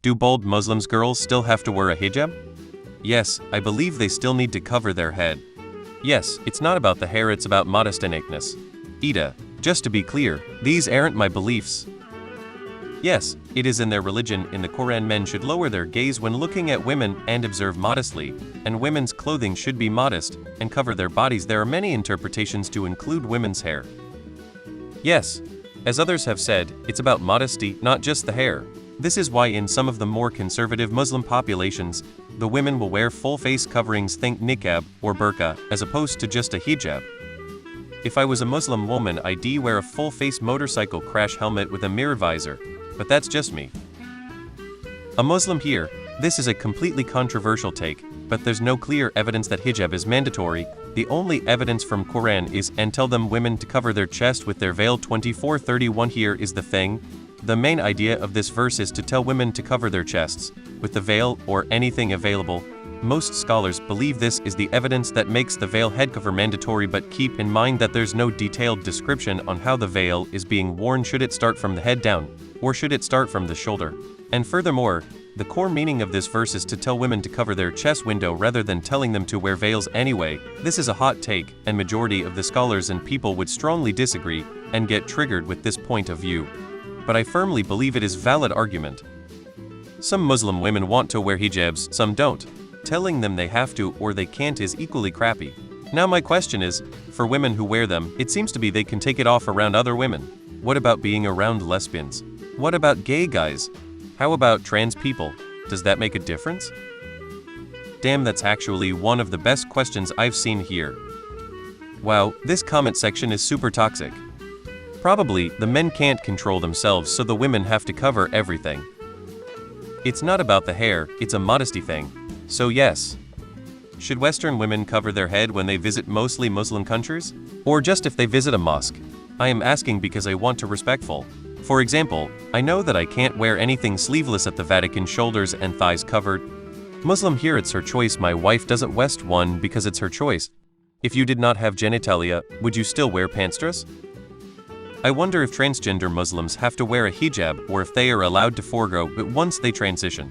Do bold Muslims girls still have to wear a hijab? Yes, I believe they still need to cover their head. Yes, it's not about the hair, it's about modest innatedness. Ida, just to be clear, these aren't my beliefs. Yes, it is in their religion. In the Quran, men should lower their gaze when looking at women and observe modestly, and women's clothing should be modest and cover their bodies. There are many interpretations to include women's hair. Yes, as others have said, it's about modesty, not just the hair. This is why in some of the more conservative Muslim populations, the women will wear full face coverings, think niqab or burqa, as opposed to just a hijab. If I was a Muslim woman, I'd wear a full face motorcycle crash helmet with a mirror visor, but that's just me. A Muslim here, this is a completely controversial take, but there's no clear evidence that hijab is mandatory. The only evidence from Quran is, and tell them women to cover their chest with their veil. 24:31. Here is the thing. The main idea of this verse is to tell women to cover their chests with the veil or anything available. Most scholars believe this is the evidence that makes the veil head cover mandatory, but keep in mind that there's no detailed description on how the veil is being worn. Should it start from the head down, or should it start from the shoulder? And furthermore, the core meaning of this verse is to tell women to cover their chest window rather than telling them to wear veils anyway. This is a hot take, and majority of the scholars and people would strongly disagree and get triggered with this point of view. But I firmly believe it is valid argument. Some Muslim women want to wear hijabs, some don't. Telling them they have to or they can't is equally crappy. Now my question is, for women who wear them, it seems to be they can take it off around other women. What about being around lesbians? What about gay guys? How about trans people? Does that make a difference? Damn, that's actually one of the best questions I've seen here. Wow, this comment section is super toxic. Probably, the men can't control themselves, so the women have to cover everything. It's not about the hair, it's a modesty thing. So yes. Should Western women cover their head when they visit mostly Muslim countries? Or just if they visit a mosque? I am asking because I want to be respectful. For example, I know that I can't wear anything sleeveless at the Vatican, shoulders and thighs covered. Muslim here, it's her choice. My wife doesn't West one because it's her choice. If you did not have genitalia, would you still wear pants dress? I wonder if transgender Muslims have to wear a hijab or if they are allowed to forego it once they transition.